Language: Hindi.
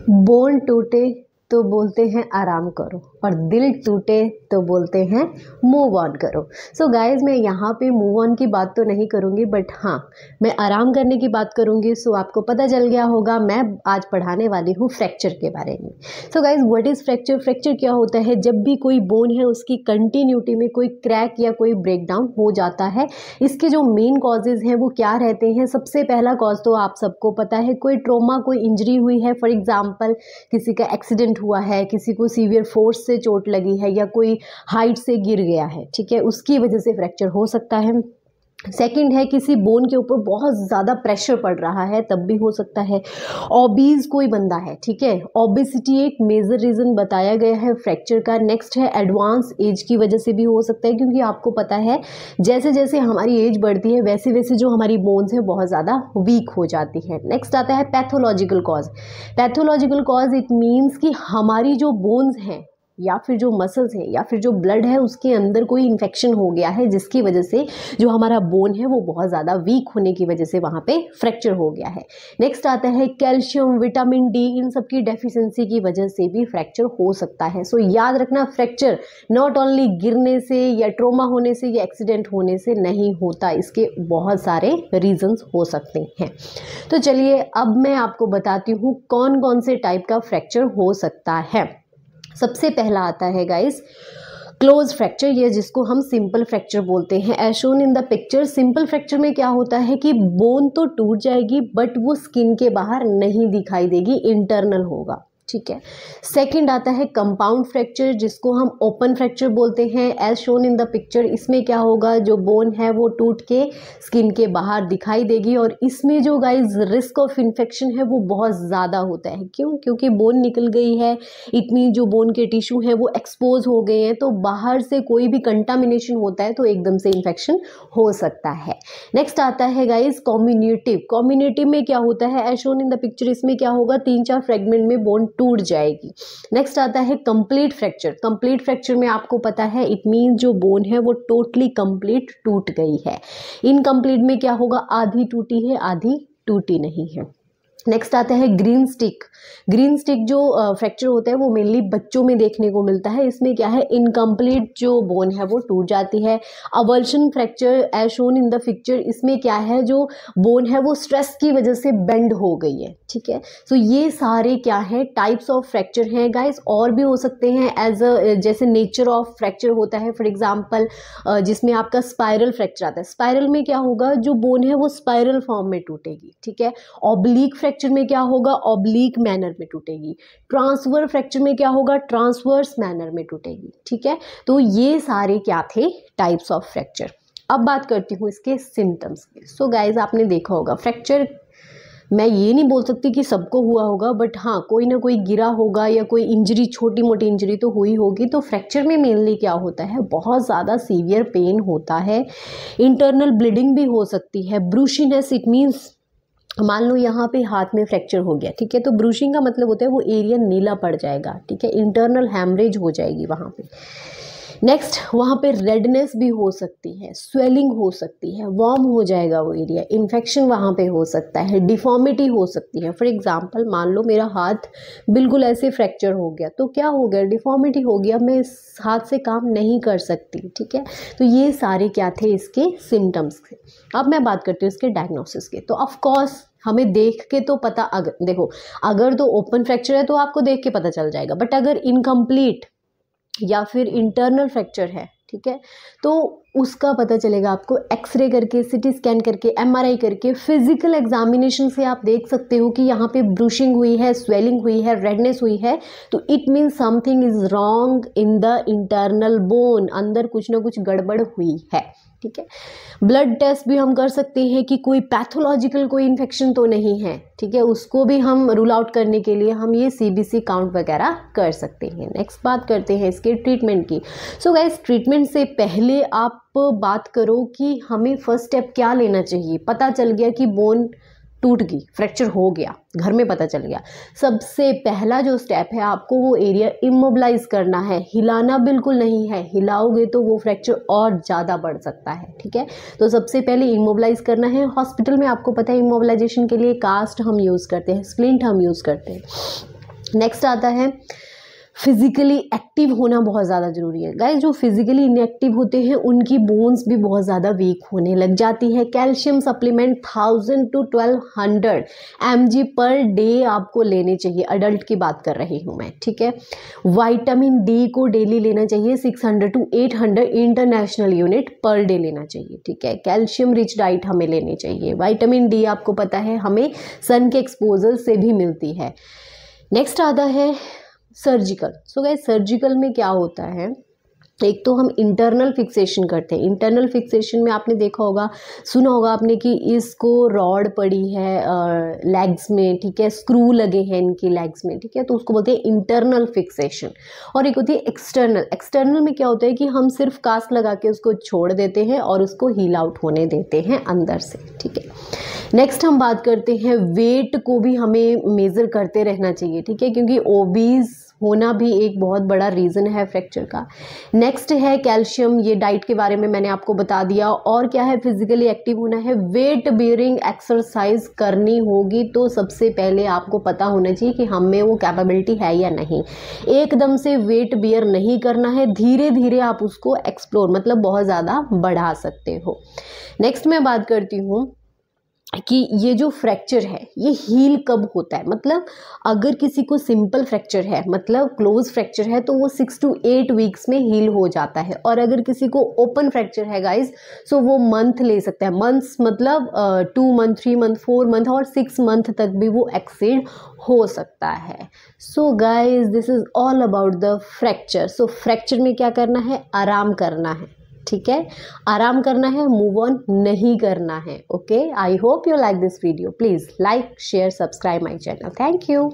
बोन टूटे तो बोलते हैं आराम करो और दिल टूटे तो बोलते हैं मूव ऑन करो। सो गाइज, मैं यहाँ पे मूव ऑन की बात तो नहीं करूँगी, बट हाँ मैं आराम करने की बात करूँगी। सो आपको पता चल गया होगा मैं आज पढ़ाने वाली हूँ फ्रैक्चर के बारे में। So guys, what is fracture? Fracture क्या होता है? जब भी कोई बोन है उसकी कंटिन्यूटी में कोई क्रैक या कोई ब्रेकडाउन हो जाता है। इसके जो मेन कॉजेज़ हैं वो क्या रहते हैं? सबसे पहला कॉज तो आप सबको पता है, कोई ट्रॉमा, कोई इंजरी हुई है। फॉर एग्जाम्पल, किसी का एक्सीडेंट हुआ है, किसी को सीवियर फोर्स से चोट लगी है या कोई हाइट से गिर गया है, ठीक है, उसकी वजह से फ्रैक्चर हो सकता है। सेकंड है, किसी बोन के ऊपर बहुत ज़्यादा प्रेशर पड़ रहा है, तब भी हो सकता है। ओबीज कोई बंदा है, ठीक है, ओबेसिटी एक मेजर रीज़न बताया गया है फ्रैक्चर का। नेक्स्ट है, एडवांस एज की वजह से भी हो सकता है, क्योंकि आपको पता है जैसे जैसे हमारी एज बढ़ती है वैसे वैसे जो हमारी बोन्स हैं बहुत ज़्यादा वीक हो जाती है। नेक्स्ट आता है pathological cause. Pathological cause it means कि हमारी जो बोन्स हैं या फिर जो मसल्स हैं या फिर जो ब्लड है उसके अंदर कोई इन्फेक्शन हो गया है, जिसकी वजह से जो हमारा बोन है वो बहुत ज़्यादा वीक होने की वजह से वहाँ पे फ्रैक्चर हो गया है। नेक्स्ट आता है कैल्शियम, विटामिन डी, इन सब की डेफिशिएंसी की वजह से भी फ्रैक्चर हो सकता है। सो याद रखना, फ्रैक्चर नॉट ओनली गिरने से या ट्रॉमा होने से या एक्सीडेंट होने से नहीं होता, इसके बहुत सारे रीजंस हो सकते हैं। तो चलिए अब मैं आपको बताती हूँ कौन कौन से टाइप का फ्रैक्चर हो सकता है। सबसे पहला आता है गाइस क्लोज फ्रैक्चर, ये जिसको हम सिंपल फ्रैक्चर बोलते हैं। As shown in the picture, simple fracture में क्या होता है कि बोन तो टूट जाएगी बट वो स्किन के बाहर नहीं दिखाई देगी, इंटरनल होगा, ठीक है। सेकंड आता है कंपाउंड फ्रैक्चर, जिसको हम ओपन फ्रैक्चर बोलते हैं। As shown in the picture, इसमें क्या होगा, जो बोन है वो टूट के स्किन के बाहर दिखाई देगी और इसमें जो गाइस रिस्क ऑफ इन्फेक्शन है वो बहुत ज़्यादा होता है। क्यों? क्योंकि बोन निकल गई है, इतनी जो बोन के टिश्यू हैं वो एक्सपोज हो गए हैं, तो बाहर से कोई भी कंटामिनेशन होता है तो एकदम से इन्फेक्शन हो सकता है। नेक्स्ट आता है गाइस कम्युनिटिव। कम्युनिटिव में क्या होता है, as shown in the picture, इसमें क्या होगा, 3-4 फ्रेगमेंट में बोन टूट जाएगी। नेक्स्ट आता है कंप्लीट फ्रैक्चर। कंप्लीट फ्रैक्चर में आपको पता है इट मीन जो बोन है वो टोटली कंप्लीट टूट गई है। इनकम्प्लीट में क्या होगा, आधी टूटी है आधी टूटी नहीं है। नेक्स्ट आता है ग्रीन स्टिक। ग्रीन स्टिक जो फ्रैक्चर होता है वो मेनली बच्चों में देखने को मिलता है। इसमें क्या है, इनकम्प्लीट जो बोन है वो टूट जाती है। Avulsion fracture as shown in the picture, इसमें क्या है, जो बोन है वो स्ट्रेस की वजह से बेंड हो गई है, ठीक है। सो ये सारे क्या है, टाइप्स ऑफ फ्रैक्चर हैं गाइस। और भी हो सकते हैं एज जैसे नेचर ऑफ फ्रैक्चर होता है, फॉर एग्जाम्पल जिसमें आपका स्पाइरल फ्रैक्चर आता है। स्पाइरल में क्या होगा, जो बोन है वो स्पाइरल फॉर्म में टूटेगी, ठीक है। ऑब्लिक फ्रैक्चर में क्या होगा, ऑब्लिक मैनर में टूटेगी। ट्रांसफर फ्रैक्चर में क्या होगा, ट्रांसवर्स मैनर में टूटेगी, ठीक है। तो ये सारे क्या थे, टाइप्स ऑफ फ्रैक्चर। अब बात करती हूँ इसके सिम्टम्स की। सो गाइज, आपने देखा होगा फ्रैक्चर, मैं ये नहीं बोल सकती कि सबको हुआ होगा, बट हाँ कोई ना कोई गिरा होगा या कोई इंजरी, छोटी मोटी इंजरी तो हुई होगी। तो फ्रैक्चर में मेनली क्या होता है, बहुत ज़्यादा सीवियर पेन होता है, इंटरनल ब्लीडिंग भी हो सकती है। ब्रूशिनेस इट मीन्स, मान लो यहाँ पे हाथ में फ्रैक्चर हो गया, ठीक है, तो ब्रूशिंग का मतलब होता है वो एरिया नीला पड़ जाएगा, ठीक है, इंटरनल हैमरेज हो जाएगी वहाँ पे। नेक्स्ट, वहाँ पे रेडनेस भी हो सकती है, स्वेलिंग हो सकती है, वार्म हो जाएगा वो एरिया, इन्फेक्शन वहाँ पे हो सकता है, डिफॉर्मिटी हो सकती है। फॉर एग्जांपल, मान लो मेरा हाथ बिल्कुल ऐसे फ्रैक्चर हो गया, तो क्या हो गया, डिफॉर्मिटी हो गया, मैं इस हाथ से काम नहीं कर सकती, ठीक है। तो ये सारे क्या थे इसके सिम्टम्स थे। अब मैं बात करती हूँ इसके डायग्नोसिस के। तो ऑफकोर्स हमें देख के तो पता, अगर देखो, अगर तो ओपन फ्रैक्चर है तो आपको देख के पता चल जाएगा, बट अगर इनकम्प्लीट या फिर इंटरनल फ्रैक्चर है, ठीक है, तो उसका पता चलेगा आपको एक्सरे करके, सिटी स्कैन करके, एमआरआई करके, फिजिकल एग्जामिनेशन से आप देख सकते हो कि यहाँ पे ब्रूशिंग हुई है, स्वेलिंग हुई है, रेडनेस हुई है, तो it means something is wrong in the internal bone, अंदर कुछ ना कुछ गड़बड़ हुई है, ठीक है। ब्लड टेस्ट भी हम कर सकते हैं कि कोई पैथोलॉजिकल कोई इन्फेक्शन तो नहीं है, ठीक है, उसको भी हम रूल आउट करने के लिए हम ये सीबीसी काउंट वगैरह कर सकते हैं। नेक्स्ट बात करते हैं इसके ट्रीटमेंट की। सो गाइस, ट्रीटमेंट से पहले आप बात करो कि हमें फर्स्ट स्टेप क्या लेना चाहिए। पता चल गया कि बोन टूट गई, फ्रैक्चर हो गया, घर में पता चल गया, सबसे पहला जो स्टेप है आपको वो एरिया इमोबिलाइज करना है, हिलाना बिल्कुल नहीं है, हिलाओगे तो वो फ्रैक्चर और ज़्यादा बढ़ सकता है, ठीक है। तो सबसे पहले इमोबिलाइज करना है। हॉस्पिटल में आपको पता है इमोबिलाइजेशन के लिए कास्ट हम यूज़ करते हैं, स्प्लिंट हम यूज़ करते हैं। नेक्स्ट आता है फिजिकली एक्टिव होना बहुत ज़्यादा ज़रूरी है गाइस। जो फिजिकली इनएक्टिव होते हैं उनकी बोन्स भी बहुत ज़्यादा वीक होने लग जाती है। Calcium supplement 1000 to 1200 mg per day आपको लेने चाहिए, अडल्ट की बात कर रही हूँ मैं, ठीक है। विटामिन डी को डेली लेना चाहिए 600 to 800 international unit per day लेना चाहिए, ठीक है। कैल्शियम रिच डाइट हमें लेनी चाहिए। विटामिन डी आपको पता है हमें सन के एक्सपोजर से भी मिलती है। नेक्स्ट आता है सर्जिकल। सो गाइस सर्जिकल में क्या होता है, एक तो हम इंटरनल फिक्सेशन करते हैं। इंटरनल फिक्सेशन में आपने देखा होगा, सुना होगा आपने कि इसको रॉड पड़ी है लेग्स में, ठीक है, स्क्रू लगे हैं इनकी लेग्स में, ठीक है, तो उसको बोलते हैं इंटरनल फिक्सेशन। और एक होती है एक्सटर्नल। एक्सटर्नल में क्या होता है कि हम सिर्फ कास्ट लगा के उसको छोड़ देते हैं और उसको हील आउट होने देते हैं अंदर से, ठीक है। नेक्स्ट हम बात करते हैं वेट को भी हमें मेज़र करते रहना चाहिए, ठीक है, क्योंकि ओबीज होना भी एक बहुत बड़ा रीज़न है फ्रैक्चर का। नेक्स्ट है कैल्शियम, ये डाइट के बारे में मैंने आपको बता दिया। और क्या है, फिजिकली एक्टिव होना है, वेट बेयरिंग एक्सरसाइज करनी होगी। तो सबसे पहले आपको पता होना चाहिए कि हम में वो कैपेबिलिटी है या नहीं। एकदम से वेट बेयर नहीं करना है, धीरे धीरे आप उसको एक्सप्लोर मतलब बहुत ज़्यादा बढ़ा सकते हो। नेक्स्ट मैं बात करती हूँ कि ये जो फ्रैक्चर है ये हील कब होता है। मतलब अगर किसी को सिंपल फ्रैक्चर है, मतलब क्लोज फ्रैक्चर है, तो वो 6 to 8 वीक्स में हील हो जाता है। और अगर किसी को ओपन फ्रैक्चर है गाइज, सो वो मंथ ले सकता है। मंथ्स मतलब 2 मंथ, 3 मंथ, 4 मंथ और 6 मंथ तक भी वो एक्सीड हो सकता है। So guys this is all about the fracture. So fracture में क्या करना है, आराम करना है, ठीक है, आराम करना है, मूव ऑन नहीं करना है। Okay, I hope you like this video. Please like, share, subscribe my channel. Thank you.